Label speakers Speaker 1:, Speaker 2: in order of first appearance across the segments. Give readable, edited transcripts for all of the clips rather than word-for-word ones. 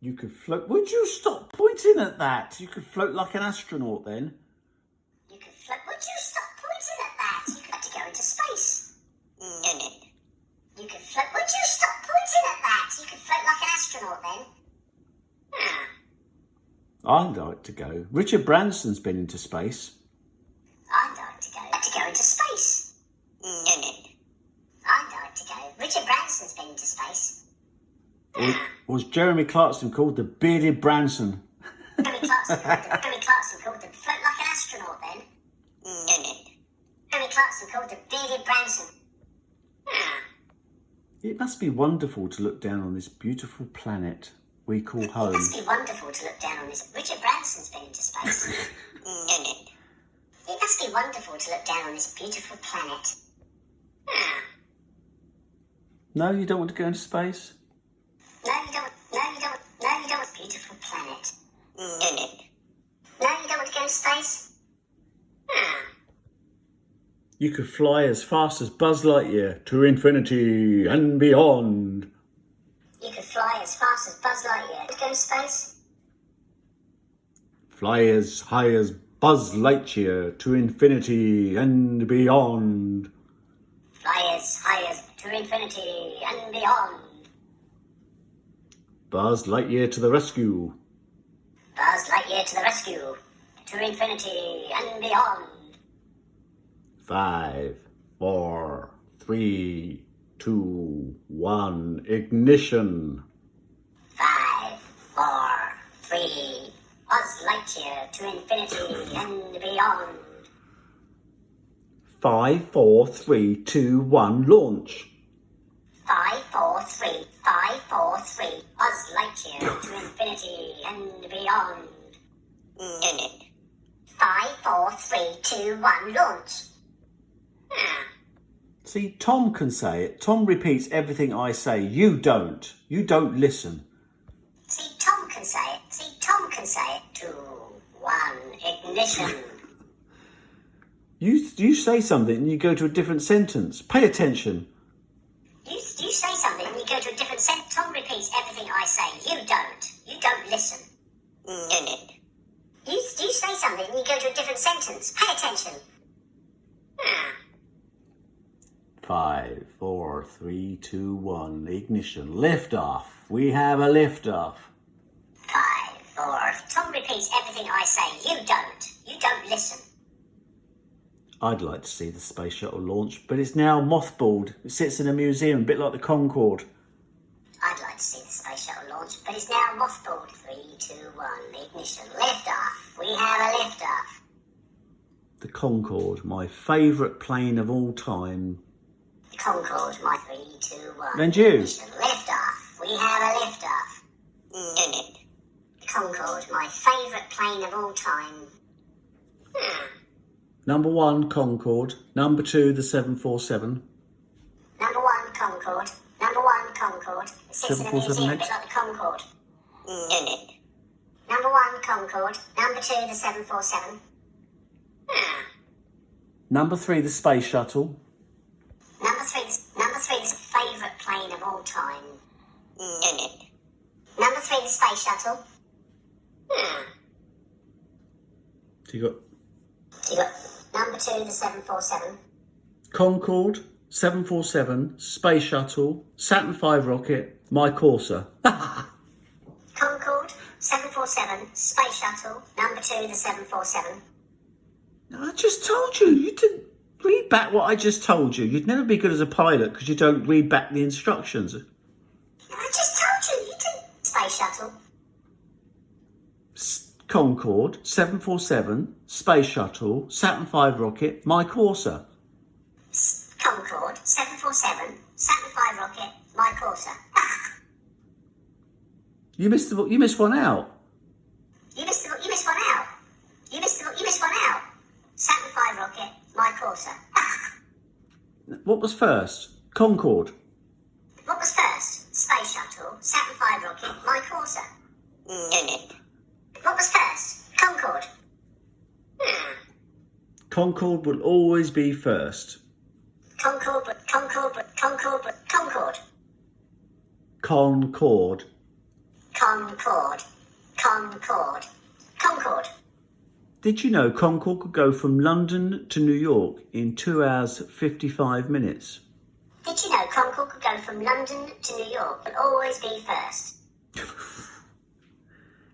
Speaker 1: You could float. Would you stop pointing at that? You could float like an astronaut then.
Speaker 2: You could float. Would you stop pointing at that? You could have to go into space. You could float. Would you stop pointing at that? You could float like an astronaut then.
Speaker 1: I'd like to go. Richard Branson's been into space.
Speaker 2: I'd like to go into space. I'd like to go. Richard Branson's been into space.
Speaker 1: Was Jeremy Clarkson called the bearded Branson?
Speaker 2: Jeremy Clarkson called the float like an astronaut then. Jeremy Clarkson called the bearded Branson.
Speaker 1: It must be wonderful to look down on this beautiful planet we call home.
Speaker 2: It must be wonderful to look down on this. Richard Branson's been into space. It must be wonderful to look down on this beautiful planet.
Speaker 1: No, you don't want to go into space?
Speaker 2: No, you don't. Beautiful planet. No, you don't want to go into space.
Speaker 1: You could fly as fast as Buzz Lightyear to infinity and beyond.
Speaker 2: You could fly as fast as Buzz Lightyear to go into space.
Speaker 1: Fly as high as Buzz Lightyear to infinity and beyond.
Speaker 2: Fly as high as to infinity and beyond.
Speaker 1: Buzz Lightyear to the rescue.
Speaker 2: Buzz Lightyear to the rescue. To infinity and beyond.
Speaker 1: 5, 4, 3, 2, 1, ignition.
Speaker 2: 5, 4, 3, Buzz Lightyear to infinity and beyond.
Speaker 1: 5, 4, 3, 2, 1, launch.
Speaker 2: 5, 4, 3, 5, 4, 3, Buzz Lightyear to infinity and beyond. 5, 4, 3, 2, 1, launch.
Speaker 1: See, Tom can say it. Tom repeats everything I say. You don't. You don't listen.
Speaker 2: See, Tom can say it. 2, 1, ignition.
Speaker 1: You say something and you go to a different sentence. Pay attention.
Speaker 2: You say something and you go to a different sentence. Tom repeats everything I say. You don't. You don't listen. You say something and you go to a different sentence. Pay attention.
Speaker 1: 5, 4, 3, 2, 1, ignition. Lift off. We have a lift off.
Speaker 2: 5, 4. Tom repeats everything I say. You don't. You don't listen.
Speaker 1: I'd like to see the space shuttle launch, but it's now mothballed. It sits in a museum, a bit like the Concorde.
Speaker 2: I'd like to see the space shuttle launch, but it's now mothballed. 3, 2, 1, ignition. Lift off. We have a lift off.
Speaker 1: The Concorde, my favourite plane of all time.
Speaker 2: The Concorde, my 3, 2, 1.
Speaker 1: And you?
Speaker 2: Ignition. Lift off. We have a lift off. The Concorde, my favourite plane of all time.
Speaker 1: Number 1, Concorde. Number 2, the 747.
Speaker 2: Number 1, Concorde. Number 1, Concorde. It sits in a
Speaker 1: 747
Speaker 2: museum, a
Speaker 1: next.
Speaker 2: bit like the Concorde. Number 1, Concorde. Number 2, the 747.
Speaker 1: Number 3, the space shuttle.
Speaker 2: Number 3, the favourite plane of all time. Number 3, the space shuttle.
Speaker 1: So you got
Speaker 2: You got number 2, the 747.
Speaker 1: Concorde, 747, space shuttle, Saturn V rocket, my Corsa.
Speaker 2: Concorde, 747, space shuttle. Number 2, the 747.
Speaker 1: I just told you. You didn't read back what I just told you. You'd never be good as a pilot because you don't read back the instructions.
Speaker 2: I just told you didn't. Space shuttle.
Speaker 1: Concorde, 747, space shuttle, Saturn V rocket, my Corsa.
Speaker 2: Concorde, 747, Saturn V rocket, my Corsa.
Speaker 1: You missed one out.
Speaker 2: You missed one out. You missed one out. Saturn V rocket, my Corsa.
Speaker 1: What was first? Concorde.
Speaker 2: What was first? Space shuttle, Saturn V rocket, my Corsa. What was first? Concorde.
Speaker 1: Concorde will always be first.
Speaker 2: Concorde.
Speaker 1: Concorde.
Speaker 2: Concord. Concord. Concord.
Speaker 1: Did you know Concorde could go from London to New York in 2 hours 55 minutes?
Speaker 2: Did you know Concord could go from London to New York but always be first?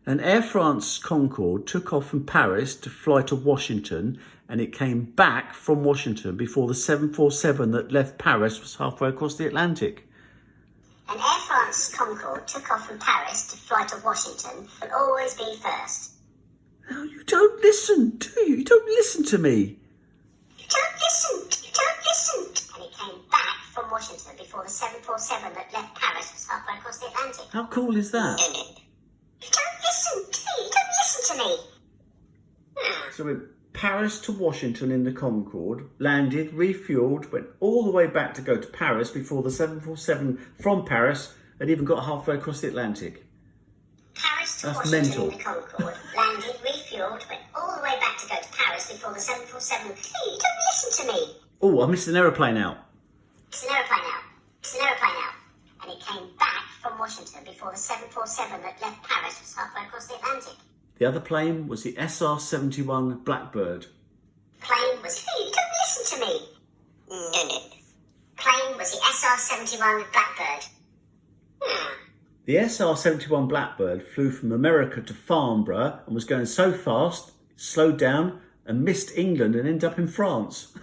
Speaker 1: An Air France Concorde took off from Paris to fly to Washington, and it came back from Washington before the 747 that left Paris was halfway across the Atlantic.
Speaker 2: An Air France Concorde took off from Paris to fly to Washington but always be first.
Speaker 1: No, you don't listen, do you? You don't listen to me.
Speaker 2: You don't listen. You don't listen. And it came back from Washington before the 747 that left Paris was halfway across the Atlantic.
Speaker 1: How cool is that?
Speaker 2: You don't listen to me. You don't listen to me.
Speaker 1: So we went Paris to Washington in the Concorde, landed, refueled, went all the way back to go to Paris before the 747 from Paris had even got halfway across the Atlantic.
Speaker 2: Paris to
Speaker 1: That's
Speaker 2: Washington
Speaker 1: mental.
Speaker 2: in the Concorde, landed, refueled, went all the way back to go to Paris before the 747. Hey, you don't listen to me.
Speaker 1: Oh, I missed an aeroplane out.
Speaker 2: It's an aeroplane out. It's an aeroplane out. And it came back from Washington before the 747 that left Paris was halfway across the Atlantic.
Speaker 1: The other plane was the SR-71 Blackbird.
Speaker 2: Plane was... Hey, you don't listen to me. Plane was the SR-71 Blackbird.
Speaker 1: The SR-71 Blackbird flew from America to Farnborough and was going so fast, it slowed down and missed England and ended up in France.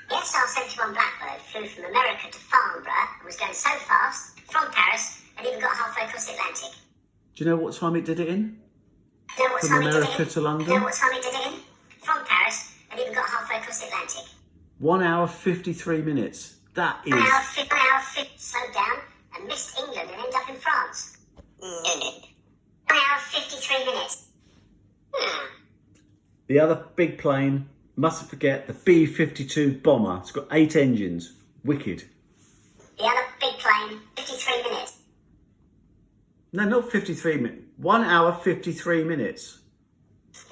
Speaker 2: The SR-71 Blackbird flew from America to Farnborough and was going so fast, from Paris, and even got halfway across the Atlantic.
Speaker 1: Do you know what time it did it in?
Speaker 2: You know what
Speaker 1: From
Speaker 2: time it did
Speaker 1: America
Speaker 2: it in?
Speaker 1: to London?
Speaker 2: You know what time it did it in? From Paris, and even got halfway across the Atlantic.
Speaker 1: 1 hour 53 minutes. That is...
Speaker 2: 1 hour 50, slowed down and missed England and ended up in France. 1 hour 53 minutes.
Speaker 1: The other big plane, mustn't forget, the B-52 bomber. It's got 8 engines. Wicked.
Speaker 2: The other big plane, 53 minutes.
Speaker 1: No, not 53 minutes. 1 hour 53 minutes.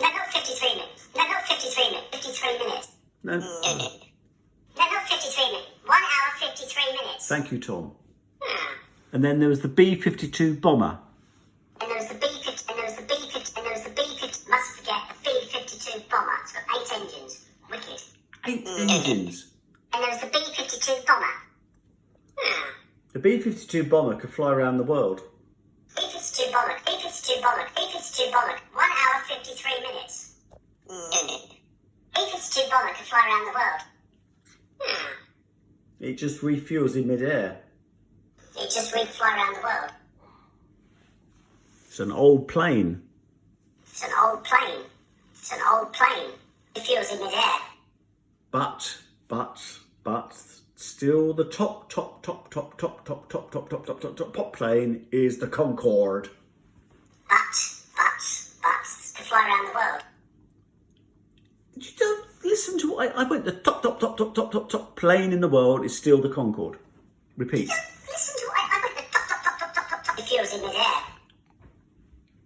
Speaker 2: No, not 53 minutes. No, not 53 minutes. 53 minutes.
Speaker 1: No.
Speaker 2: No, not 53 minutes. 1 hour 53 minutes.
Speaker 1: Thank you, Tom. And then there was the B-52 bomber.
Speaker 2: And there was the B-50, and there was the B-50, and there was the B-50, mustn't forget, the B-52 bomber. It's got 8 engines. Wicked.
Speaker 1: 8 engines.
Speaker 2: And there was the B-52 bomber.
Speaker 1: The B-52 bomber could fly around the world.
Speaker 2: B-52 bomber, B-52 bomber, B-52 bomber, 1 hour 53 minutes. B-52 bomber could fly around the world.
Speaker 1: It just refuels in midair.
Speaker 2: It just would fly around the world.
Speaker 1: It's an old plane.
Speaker 2: It's an old plane. It's an old plane. It feels in midair.
Speaker 1: But, still the top plane is the Concorde.
Speaker 2: But, could fly around the world.
Speaker 1: You don't listen to what I went. The top plane in the world is still the Concorde. Repeat.
Speaker 2: Listen to what I went the top. It feels in midair.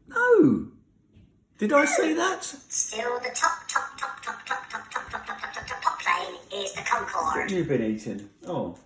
Speaker 1: No. Did I say that?
Speaker 2: Still the top plane is the Concorde.
Speaker 1: What have you been eating? Oh.